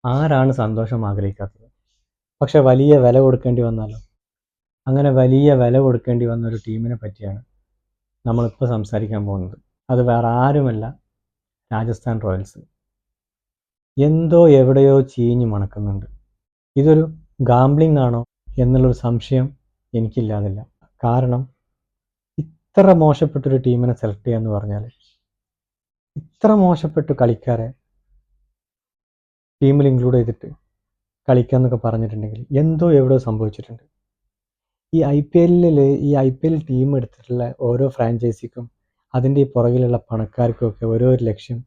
ആരാണ് സന്തോഷം ആഗ്രഹിക്കാത്തത്? പക്ഷെ വലിയ വില കൊടുക്കേണ്ടി വന്നാലോ? അങ്ങനെ വലിയ വില കൊടുക്കേണ്ടി വന്ന ഒരു ടീമിനെ പറ്റിയാണ് നമ്മളിപ്പോൾ സംസാരിക്കാൻ പോകുന്നത്. അത് വേറെ ആരുമല്ല, രാജസ്ഥാൻ റോയൽസ്. എന്തോ എവിടെയോ ചീഞ്ഞു മണക്കുന്നുണ്ട്. ഇതൊരു ഗാംബ്ലിംഗ് ആണോ എന്നുള്ളൊരു സംശയം എനിക്കില്ലാതില്ല. കാരണം ഇത്ര മോശപ്പെട്ടൊരു ടീമിനെ സെലക്ട് ചെയ്യുക എന്ന് പറഞ്ഞാൽ, ഇത്ര മോശപ്പെട്ട കളിക്കാരെ ടീമിൽ ഇൻക്ലൂഡ് ചെയ്തിട്ട് കളിക്കുക എന്നൊക്കെ പറഞ്ഞിട്ടുണ്ടെങ്കിൽ എന്തോ എവിടെയോ സംഭവിച്ചിട്ടുണ്ട്. ഈ ഐ പി എൽ ടീം എടുത്തിട്ടുള്ള ഓരോ ഫ്രാഞ്ചൈസിക്കും അതിൻ്റെ ഈ പുറകിലുള്ള പണക്കാർക്കുമൊക്കെ ഓരോ ലക്ഷ്യം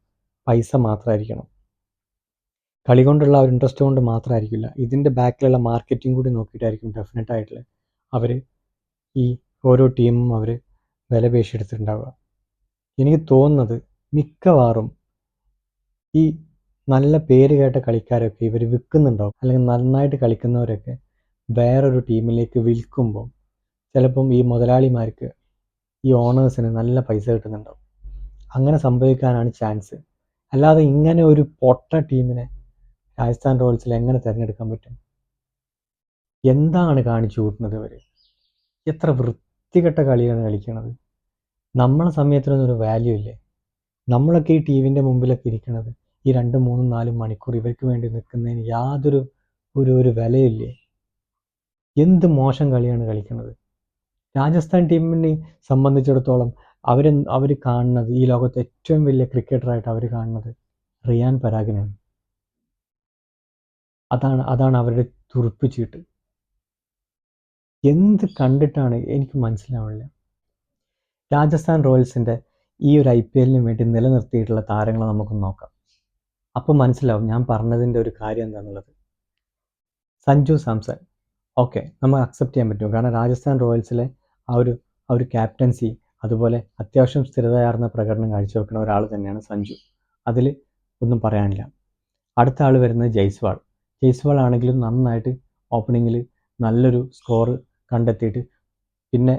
പൈസ മാത്രമായിരിക്കണം. കളി കൊണ്ടുള്ള ഒരു ഇൻട്രസ്റ്റ് കൊണ്ട് മാത്രമായിരിക്കില്ല, ഇതിൻ്റെ ബാക്കിലുള്ള മാർക്കറ്റിംഗ് കൂടി നോക്കിയിട്ടായിരിക്കും ഡെഫിനറ്റായിട്ടുള്ള അവർ ഈ ഓരോ ടീമും അവർ വില പേശിയെടുത്തിട്ടുണ്ടാവുക. എനിക്ക് തോന്നുന്നത് മിക്കവാറും ഈ നല്ല പേര് കേട്ട കളിക്കാരൊക്കെ ഇവർ വിൽക്കുന്നുണ്ടാവും, അല്ലെങ്കിൽ നന്നായിട്ട് കളിക്കുന്നവരൊക്കെ വേറൊരു ടീമിലേക്ക് വിൽക്കുമ്പോൾ ചിലപ്പം ഈ മുതലാളിമാർക്ക്, ഈ ഓണേഴ്സിന് നല്ല പൈസ കിട്ടുന്നുണ്ടാവും. അങ്ങനെ സംഭവിക്കാനാണ് ചാൻസ്. അല്ലാതെ ഇങ്ങനെ ഒരു പൊട്ട ടീമിനെ രാജസ്ഥാൻ റോയൽസിൽ എങ്ങനെ തിരഞ്ഞെടുക്കാൻ പറ്റും? എന്താണ് കാണിച്ചു കൂട്ടുന്നത് ഇവർ? എത്ര വൃത്തികെട്ട കളിയാണ് കളിക്കുന്നത്. നമ്മളെ സമയത്തിനൊന്നും ഒരു വാല്യൂ ഇല്ലേ? നമ്മളൊക്കെ ഈ ടി വിൻ്റെ മുമ്പിലൊക്കെ ഇരിക്കുന്നത് ഈ 2, 3, 4 മണിക്കൂർ ഇവർക്ക് വേണ്ടി നിൽക്കുന്നതിന് യാതൊരു ഒരു വിലയില്ലേ? എന്ത് മോശം കളിയാണ് കളിക്കുന്നത്. രാജസ്ഥാൻ ടീമിനെ സംബന്ധിച്ചിടത്തോളം അവർ കാണുന്നത്, ഈ ലോകത്തെ ഏറ്റവും വലിയ ക്രിക്കറ്ററായിട്ട് അവർ കാണുന്നത് റിയാൻ പരാഗിനെയാണ്. അതാണ് അവരുടെ തുറുപ്പുചീട്ട്. എന്ത് കണ്ടിട്ടാണ് എനിക്ക് മനസ്സിലാവില്ല. രാജസ്ഥാൻ റോയൽസിൻ്റെ ഈ ഒരു ഐ പി എല്ലിന് വേണ്ടി നിലനിർത്തിയിട്ടുള്ള താരങ്ങളെ നമുക്കൊന്ന് നോക്കാം. അപ്പോൾ മനസ്സിലാവും ഞാൻ പറഞ്ഞതിൻ്റെ ഒരു കാര്യം എന്താണെന്നുള്ളത്. സഞ്ജു സാംസൺ, ഓക്കെ, നമുക്ക് അക്സെപ്റ്റ് ചെയ്യാൻ പറ്റും. കാരണം രാജസ്ഥാൻ റോയൽസിലെ ആ ഒരു ക്യാപ്റ്റൻസി, അതുപോലെ അത്യാവശ്യം സ്ഥിരതയാർന്ന പ്രകടനം കാഴ്ചവെക്കുന്ന ഒരാൾ തന്നെയാണ് സഞ്ജു. അതിൽ ഒന്നും പറയാനില്ല. അടുത്ത ആൾ വരുന്നത് ജയ്സ്വാൾ ആണെങ്കിലും നന്നായിട്ട് ഓപ്പണിങ്ങിൽ നല്ലൊരു സ്കോർ കണ്ടെത്തിയിട്ട് പിന്നെ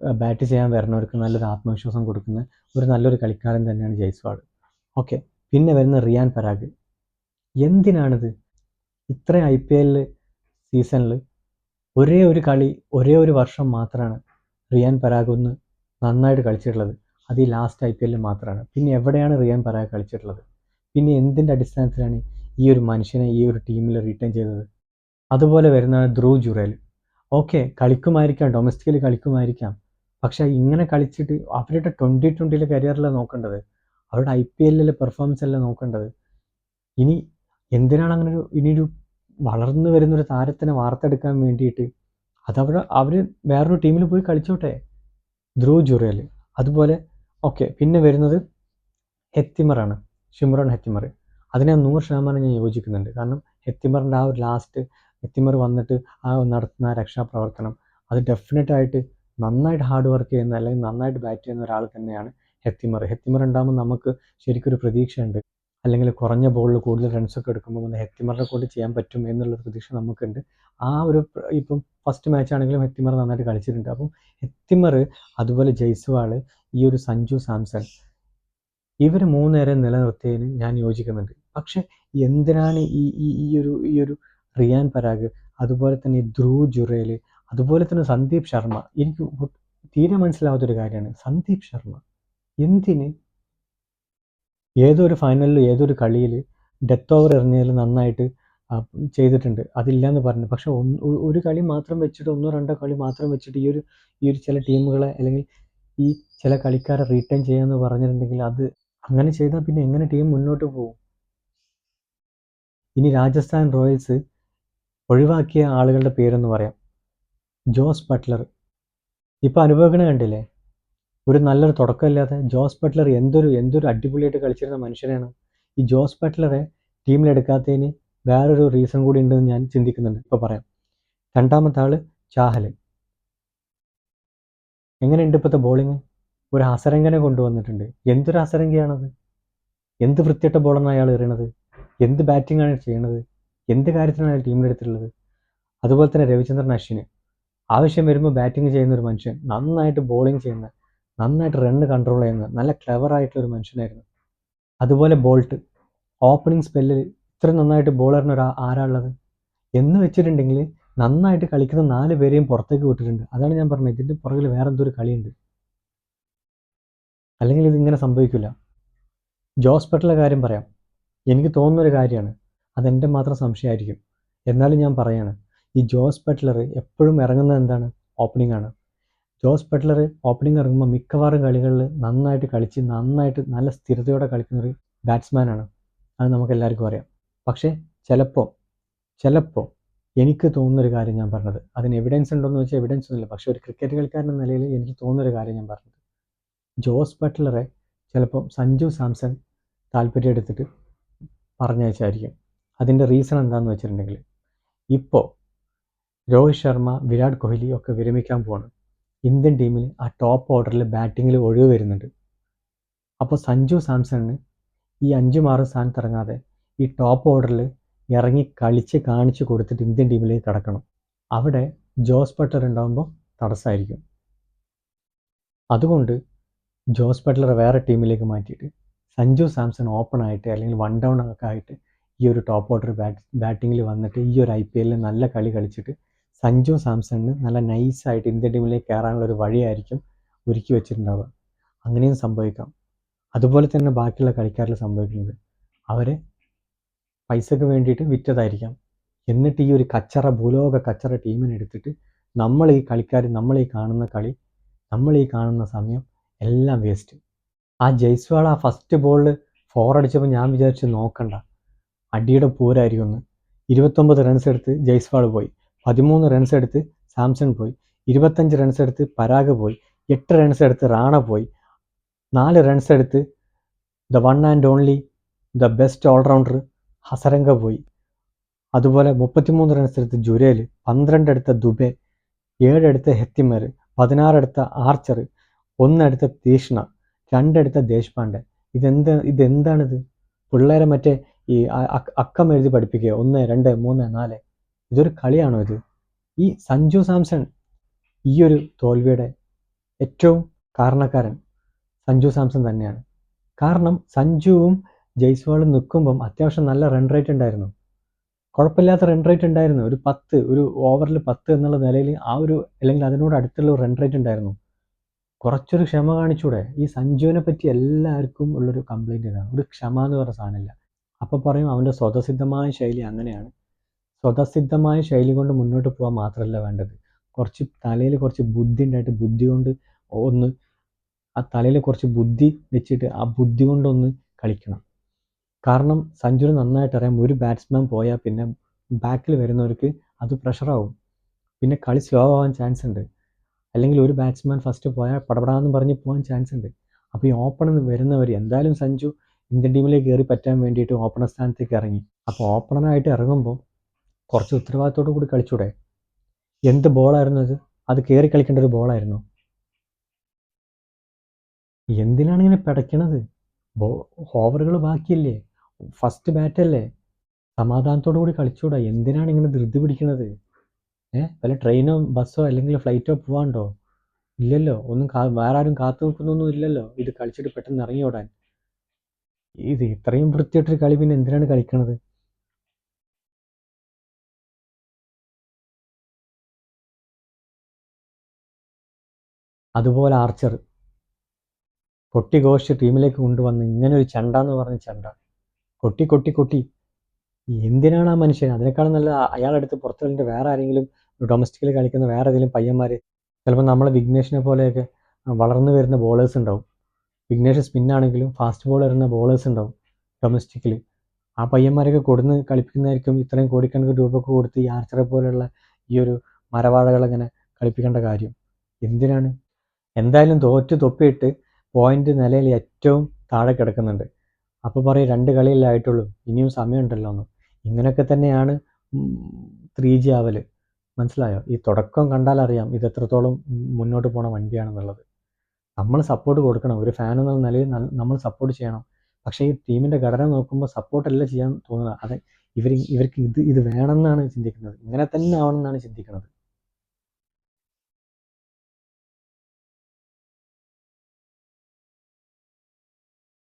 ബാറ്റ് ചെയ്യാൻ വരുന്നവർക്ക് നല്ലൊരു ആത്മവിശ്വാസം കൊടുക്കുന്ന നല്ലൊരു കളിക്കാരൻ തന്നെയാണ് ജയ്സ്വാൾ. ഓക്കെ, പിന്നെ വരുന്ന റിയാൻ പരാഗ്. എന്തിനാണിത്? ഇത്ര ഐ പി എൽ സീസണിൽ ഒരേ ഒരു വർഷം മാത്രമാണ് റിയാൻ പരാഗ് ഒന്ന് നന്നായിട്ട് കളിച്ചിട്ടുള്ളത്. അത് ഈ ലാസ്റ്റ് ഐ പി എല്ലിൽ മാത്രമാണ്. പിന്നെ എവിടെയാണ് റിയാൻ പരാഗ് കളിച്ചിട്ടുള്ളത്? പിന്നെ എന്തിൻ്റെ അടിസ്ഥാനത്തിലാണ് ഈ ഒരു മനുഷ്യനെ ഈ ഒരു ടീമിൽ റീറ്റെയിൻ ചെയ്തത്? അതുപോലെ വരുന്നതാണ് ധ്രുവ് ജുറേൽ. ഓക്കെ, കളിക്കുമായിരിക്കാം, ഡൊമസ്റ്റിക്കലി കളിക്കുമായിരിക്കാം. പക്ഷേ ഇങ്ങനെ കളിച്ചിട്ട് അവരുടെ 2020 കരിയറിലാണ് നോക്കേണ്ടത്, അവരുടെ ഐ പി എല്ലിലെ പെർഫോമൻസ് അല്ല നോക്കേണ്ടത്. ഇനി എന്തിനാണ് അങ്ങനെ ഇനിയൊരു വളർന്നു വരുന്നൊരു താരത്തിനെ വാർത്തെടുക്കാൻ വേണ്ടിയിട്ട് അവർ വേറൊരു ടീമിൽ പോയി കളിച്ചോട്ടെ. ധ്രുവ് ജുറേൽ. അതുപോലെ ഓക്കെ, പിന്നെ വരുന്നത് ഹെത്തിമറാണ്, ഷിമ്രോൺ ഹെത്തിമർ. അതിനെ 100% ഞാൻ യോജിക്കുന്നുണ്ട്. കാരണം ഹെത്തിമറിൻ്റെ ആ ഒരു ലാസ്റ്റ് ഹെത്തിമർ വന്നിട്ട് നടത്തുന്ന രക്ഷാപ്രവർത്തനം, അത് ഡെഫിനറ്റായിട്ട് നന്നായിട്ട് ഹാർഡ് വർക്ക് ചെയ്യുന്ന, അല്ലെങ്കിൽ നന്നായിട്ട് ബാറ്റ് ചെയ്യുന്ന ഒരാൾ തന്നെയാണ് ഹെത്തിമർ ഉണ്ടാകുമ്പോൾ നമുക്ക് ശരിക്കൊരു പ്രതീക്ഷയുണ്ട്. അല്ലെങ്കിൽ കുറഞ്ഞ ബോളിൽ കൂടുതൽ റൺസൊക്കെ എടുക്കുമ്പോൾ ഹെത്തിമറിനെ കൊണ്ട് ചെയ്യാൻ പറ്റും എന്നുള്ളൊരു പ്രതീക്ഷ നമുക്കുണ്ട്. ഇപ്പം ഫസ്റ്റ് മാച്ച് ആണെങ്കിലും ഹെത്തിമർ നന്നായിട്ട് കളിച്ചിട്ടുണ്ട്. അപ്പം ഹെത്തിമർ, അതുപോലെ ജയ്സ്വാൾ, ഈ ഒരു സഞ്ജു സാംസൺ, ഇവർ 3 പേരെ നിലനിർത്തിയതിന് ഞാൻ യോജിക്കുന്നുണ്ട്. പക്ഷെ എന്തിനാണ് ഈ ഒരു റിയാൻ പരാഗ്, അതുപോലെ തന്നെ ഈ ധ്രുവ് ജുറേൽ, അതുപോലെ തന്നെ സന്ദീപ് ശർമ്മ. എനിക്ക് തീരെ മനസ്സിലാവാത്തൊരു കാര്യമാണ് സന്ദീപ് ശർമ്മ. എന്തിന്? ഏതൊരു ഫൈനലിൽ ഏതൊരു കളിയിൽ ഡെത്ത് ഓവർ എറിഞ്ഞതിൽ നന്നായിട്ട് ചെയ്തിട്ടുണ്ട്, അതില്ലയെന്ന് പറഞ്ഞു. പക്ഷെ ഒരു കളി മാത്രം വെച്ചിട്ട്, 1-2 കളി മാത്രം വെച്ചിട്ട് ഈ ഒരു ചില ടീമുകളെ, അല്ലെങ്കിൽ ഈ ചില കളിക്കാരെ റീറ്റെയിൻ ചെയ്യാമെന്ന് പറഞ്ഞിട്ടുണ്ടെങ്കിൽ, അത് അങ്ങനെ ചെയ്താൽ പിന്നെ എങ്ങനെ ടീം മുന്നോട്ട് പോകും? ഇനി രാജസ്ഥാൻ റോയൽസ് ഒഴിവാക്കിയ ആളുകളുടെ പേരൊന്ന് പറയാം. Jos Buttler. ഇപ്പോൾ അനുഭവങ്ങൾ കണ്ടില്ലേ? ഒരു നല്ലൊരു തുടക്കമില്ലാതെ ജോസ് ബട്ട്ലർ എന്തൊരു അടിപൊളിയായിട്ട് കളിച്ചിരുന്ന മനുഷ്യനാണ്. ഈ ജോസ് ബട്ട്ലറെ ടീമിലെടുക്കാത്തതിന് വേറൊരു റീസൺ കൂടി ഉണ്ടെന്ന് ഞാൻ ചിന്തിക്കുന്നുണ്ട്. ഇപ്പോൾ പറയാം. രണ്ടാമത്തെ ആൾ ചാഹൽ. എങ്ങനെയുണ്ട് ഇപ്പോഴത്തെ ബോളിങ്? ഒരു ഹസരംഗനെ കൊണ്ടുവന്നിട്ടുണ്ട്. എന്തൊരു ഹസരംഗയാണത്! എന്ത് വൃത്തിയിട്ട ബോളാണ് അയാൾ എറിയണത്! എന്ത് ബാറ്റിംഗ് ആണ് ചെയ്യണത്! എന്ത് കാര്യത്തിനാണ് അയാൾ ടീമിലെടുത്തിട്ടുള്ളത്? അതുപോലെ തന്നെ രവിചന്ദ്രൻ അശ്വിന്. ആവശ്യം വരുമ്പോൾ ബാറ്റിംഗ് ചെയ്യുന്ന ഒരു മനുഷ്യൻ, നന്നായിട്ട് ബോളിംഗ് ചെയ്യുന്ന, നന്നായിട്ട് റണ്ണ് കൺട്രോൾ ചെയ്യുന്ന, നല്ല ക്ലെവർ ആയിട്ടുള്ള ഒരു മനുഷ്യനായിരുന്നു. അതുപോലെ ബോൾട്ട്. ഓപ്പണിംഗ് സ്പെല്ലിൽ ഇത്ര നന്നായിട്ട് ബോൾ എറിഞ്ഞ ആരാളുള്ളത് എന്ന് വെച്ചിട്ടുണ്ടെങ്കിൽ നന്നായിട്ട് കളിക്കുന്ന 4 പേരെയും പുറത്തേക്ക് വിട്ടിട്ടുണ്ട്. അതാണ് ഞാൻ പറഞ്ഞത്, ഇതിൻ്റെ പുറകിൽ വേറെ എന്തോ ഒരു കളിയുണ്ട്, അല്ലെങ്കിൽ ഇതിങ്ങനെ സംഭവിക്കില്ല. ജോസ് ബട്ട്ലറുടെ കാര്യം പറയാം. എനിക്ക് തോന്നുന്നൊരു കാര്യമാണ്, അതെൻ്റെ മാത്രം സംശയമായിരിക്കും, എന്നാലും ഞാൻ പറയാണ്, ഈ ജോസ് ബട്ട്ലർ എപ്പോഴും ഇറങ്ങുന്നത് എന്താണ്? ഓപ്പണിംഗ് ആണ്. ജോസ് ബട്ട്ലർ ഓപ്പണിംഗ് ഇറങ്ങുമ്പോൾ മിക്കവാറും കളികളിൽ നന്നായിട്ട് കളിച്ച് നന്നായിട്ട് നല്ല സ്ഥിരതയോടെ കളിക്കുന്നൊരു ബാറ്റ്സ്മാനാണ്. അത് നമുക്ക് എല്ലാവർക്കും അറിയാം. പക്ഷേ ചിലപ്പോൾ എനിക്ക് തോന്നുന്നൊരു കാര്യം ഞാൻ പറഞ്ഞത്, അതിന് എവിഡൻസ് ഉണ്ടോയെന്ന് വെച്ചാൽ എവിഡൻസ് ഒന്നുമില്ല, പക്ഷേ ഒരു ക്രിക്കറ്റ് കളിക്കാരൻ എന്ന നിലയിൽ എനിക്ക് തോന്നുന്നൊരു കാര്യം ഞാൻ പറഞ്ഞത്, ജോസ് ബട്ട്ലറെ ചിലപ്പം സഞ്ജു സാംസൺ താല്പര്യം എടുത്തിട്ട് പറഞ്ഞയച്ചായിരിക്കും. അതിൻ്റെ റീസൺ എന്താണെന്ന് വെച്ചിട്ടുണ്ടെങ്കിൽ, ഇപ്പോൾ രോഹിത് ശർമ്മ, വിരാട് കോഹ്ലി ഒക്കെ വിരമിക്കാൻ പോവാണ്. ഇന്ത്യൻ ടീമിൽ ആ ടോപ്പ് ഓർഡറിൽ ബാറ്റിങ്ങിൽ ഒഴിവ് വരുന്നുണ്ട്. അപ്പോൾ സഞ്ജു സാംസണിന് ഈ 5-6 സ്ഥാനത്ത് ഇറങ്ങാതെ ഈ ടോപ്പ് ഓർഡറിൽ ഇറങ്ങി കളിച്ച് കാണിച്ച് കൊടുത്തിട്ട് ഇന്ത്യൻ ടീമിലേക്ക് കടക്കണം. അവിടെ ജോസ് ബട്ട്ലർ ഉണ്ടാകുമ്പോൾ തടസ്സമായിരിക്കും. അതുകൊണ്ട് ജോസ് ബട്ട്ലറെ വേറെ ടീമിലേക്ക് മാറ്റിയിട്ട് സഞ്ജു സാംസൺ ഓപ്പൺ ആയിട്ട് അല്ലെങ്കിൽ 1 ഡൗൺ ഒക്കെ ആയിട്ട് ഈ ഒരു ടോപ്പ് ഓർഡർ ബാറ്റിങ്ങിൽ വന്നിട്ട് ഈ ഒരു IPL നല്ല കളി കളിച്ചിട്ട് സഞ്ജു സാംസണിന് നല്ല നൈസായിട്ട് ഇന്ത്യൻ ടീമിലേക്ക് കയറാനുള്ള ഒരു വഴിയായിരിക്കും ഒരുക്കി വെച്ചിട്ടുണ്ടാവുക. അങ്ങനെയും സംഭവിക്കാം. അതുപോലെ തന്നെ ബാക്കിയുള്ള കളിക്കാരിൽ സംഭവിക്കുന്നത്, അവരെ പൈസക്ക് വേണ്ടിയിട്ട് വിറ്റതായിരിക്കാം. എന്നിട്ട് ഈ ഒരു ഭൂലോക കച്ചറ ടീമിനെ എടുത്തിട്ട് നമ്മൾ ഈ കളിക്കാർ, നമ്മൾ ഈ കാണുന്ന കളി, നമ്മൾ ഈ കാണുന്ന സമയം എല്ലാം വേസ്റ്റ്. ആ ജയ്സ്വാൾ ആ ഫസ്റ്റ് ബോളിൽ 4 അടിച്ചപ്പോൾ ഞാൻ വിചാരിച്ചു നോക്കണ്ട, അടിയുടെ പൂരായിരിക്കും എന്ന്. 29 റൺസ് എടുത്ത് ജയ്സ്വാൾ പോയി, 13 റൺസ് എടുത്ത് സാംസൺ പോയി, 25 റൺസ് എടുത്ത് പരാഗ് പോയി, 8 റൺസ് എടുത്ത് റാണ പോയി, 4 റൺസ് എടുത്ത് the one and only the best all rounder Hasaranga പോയി. അതുപോലെ 33 റൺസ് എടുത്ത് ജുരേൽ, 12 എടുത്ത ദുബെ, 7 എടുത്ത ഹെത്തിമർ, 16 എടുത്ത ആർച്ചർ, 1 എടുത്ത തീഷ്ണ, 2 എടുത്ത ദേശ്പാണ്ഡെ. ഇതെന്താണിത്? പിള്ളേരെ മറ്റേ ഈ അക്കം എഴുതി പഠിപ്പിക്കുക, 1, 2, 3, 4. ഇതൊരു കളിയാണോ ഇത്? ഈ സഞ്ജു സാംസൺ, ഈ ഒരു തോൽവിയുടെ ഏറ്റവും കാരണക്കാരൻ സഞ്ജു സാംസൺ തന്നെയാണ്. കാരണം സഞ്ജുവും ജയ്സ്വാളും നിൽക്കുമ്പം അത്യാവശ്യം നല്ല റൺ റേറ്റ് ഉണ്ടായിരുന്നു, കുഴപ്പമില്ലാത്ത റൺ റേറ്റ് ഉണ്ടായിരുന്നു. ഒരു 10, ഒരു ഓവറിൽ 10 എന്നുള്ള നിലയിൽ ആ ഒരു, അല്ലെങ്കിൽ അതിനോട് അടുത്തുള്ള റൺ റേറ്റ് ഉണ്ടായിരുന്നു. കുറച്ചൊരു ക്ഷമ കാണിച്ചൂടെ? ഈ സഞ്ജുവിനെ പറ്റി എല്ലാവർക്കും ഉള്ളൊരു കംപ്ലൈൻറ്റ് ഇതാണ്, ഒരു ക്ഷമ എന്ന് പറഞ്ഞ സാധനമില്ല. അപ്പോൾ പറയും അവൻ്റെ സ്വതസിദ്ധമായ ശൈലി അങ്ങനെയാണ്. സ്വതസിദ്ധമായ ശൈലി കൊണ്ട് മുന്നോട്ട് പോകാൻ മാത്രമല്ല വേണ്ടത്, തലയിൽ കുറച്ച് ബുദ്ധി ഉണ്ടായിട്ട് ബുദ്ധി കൊണ്ട് ഒന്ന്, ആ തലയിൽ കുറച്ച് ബുദ്ധി വെച്ചിട്ട് ആ ബുദ്ധി കൊണ്ടൊന്ന് കളിക്കണം. കാരണം സഞ്ജുവിന് നന്നായിട്ട് അറിയാം, ഒരു ബാറ്റ്സ്മാൻ പോയാൽ പിന്നെ ബാക്കിൽ വരുന്നവർക്ക് അത് പ്രഷറാവും, പിന്നെ കളി സ്ലോ ആവാൻ ചാൻസ് ഉണ്ട്. അല്ലെങ്കിൽ ഒരു ബാറ്റ്സ്മാൻ ഫസ്റ്റ് പോയാൽ പടപടാന്ന് പറഞ്ഞ് പോകാൻ ചാൻസ് ഉണ്ട്. അപ്പോൾ ഈ ഓപ്പണിൽ വരുന്നവർ എന്തായാലും സഞ്ജു ഇന്ത്യൻ ടീമിലേക്ക് കയറി പറ്റാൻ വേണ്ടിയിട്ട് ഓപ്പണർ സ്ഥാനത്തേക്ക് ഇറങ്ങി. അപ്പോൾ ഓപ്പണറായിട്ട് ഇറങ്ങുമ്പോൾ കുറച്ച് ഉത്തരവാദിത്തോടു കൂടി കളിച്ചൂടെ? എന്ത് ബോളായിരുന്നു അത്? അത് കയറി കളിക്കേണ്ട ഒരു ബോളായിരുന്നു. എന്തിനാണ് ഇങ്ങനെ പിടയ്ക്കണത്? ഓവറുകൾ ബാക്കിയല്ലേ, ഫസ്റ്റ് ബാറ്റല്ലേ, സമാധാനത്തോടു കൂടി കളിച്ചൂടാ? എന്തിനാണ് ഇങ്ങനെ ധൃതി പിടിക്കണത്? വല്ല ട്രെയിനോ ബസ്സോ അല്ലെങ്കിൽ ഫ്ലൈറ്റോ പോവാണ്ടോ? ഇല്ലല്ലോ, ഒന്നും വേറെ ആരും കാത്തു നിൽക്കുന്നൊന്നും ഇല്ലല്ലോ ഇത് കളിച്ചിട്ട് പെട്ടെന്ന് ഇറങ്ങി ഓടാൻ. ഇത് ഇത്രയും വൃത്തിയായിട്ടൊരു കളി പിന്നെ എന്തിനാണ് കളിക്കണത്? അതുപോലെ ആർച്ചർ കൊട്ടി ഘോഷിച്ച് ടീമിലേക്ക് കൊണ്ടുവന്ന് ഇങ്ങനെ ഒരു ചെണ്ട എന്ന് പറഞ്ഞ ചെണ്ട കൊട്ടി കൊട്ടി കൊട്ടി, എന്തിനാണ് ആ മനുഷ്യൻ? അതിനേക്കാളും നല്ല അയാളെടുത്ത് പുറത്ത് കളിൻ്റെ വേറെ ആരെങ്കിലും, ഡൊമസ്റ്റിക്കിൽ കളിക്കുന്ന വേറെ ഏതെങ്കിലും പയ്യന്മാർ, ചിലപ്പോൾ നമ്മളെ വിഘ്നേഷിനെ പോലെയൊക്കെ വളർന്നു വരുന്ന ബോളേഴ്സ് ഉണ്ടാവും. വിഘ്നേഷ് സ്പിന്നാണെങ്കിലും ഫാസ്റ്റ് ബോൾ എറിയുന്ന ബോളേഴ്സ് ഉണ്ടാവും ഡൊമസ്റ്റിക്കിൽ. ആ പയ്യന്മാരൊക്കെ കൊടുന്ന് കളിപ്പിക്കുന്നതായിരിക്കും ഇത്രയും കോടിക്കണക്കിന് രൂപയൊക്കെ കൊടുത്ത് ഈ ആർച്ചറെ പോലെയുള്ള ഈ ഒരു മരവാഴകളങ്ങനെ കളിപ്പിക്കേണ്ട കാര്യം എന്തിനാണ്? എന്തായാലും തോറ്റ് തൊപ്പിയിട്ട് പോയിന്റ് നിലയിൽ ഏറ്റവും താഴെ കിടക്കുന്നുണ്ട്. അപ്പോൾ പറയും 2 കളിയല്ലേ ആയിട്ടുള്ളൂ, ഇനിയും സമയമുണ്ടല്ലോ എന്ന്. ഇങ്ങനെയൊക്കെ തന്നെയാണ് 3G ആവൽ. മനസ്സിലായോ? ഈ തുടക്കം കണ്ടാൽ അറിയാം ഇത് എത്രത്തോളം മുന്നോട്ട് പോണ വണ്ടിയാണെന്നുള്ളത്. നമ്മൾ സപ്പോർട്ട് കൊടുക്കണം, ഒരു ഫാൻ എന്ന നിലയിൽ നമ്മൾ സപ്പോർട്ട് ചെയ്യണം. പക്ഷേ ഈ ടീമിൻ്റെ ഘടന നോക്കുമ്പോൾ സപ്പോർട്ടല്ല ചെയ്യാൻ തോന്നുന്നത്. ഇവർക്ക് ഇത് വേണമെന്നാണ് ചിന്തിക്കുന്നത്, ഇങ്ങനെ തന്നെ ആവണമെന്നാണ് ചിന്തിക്കുന്നത്.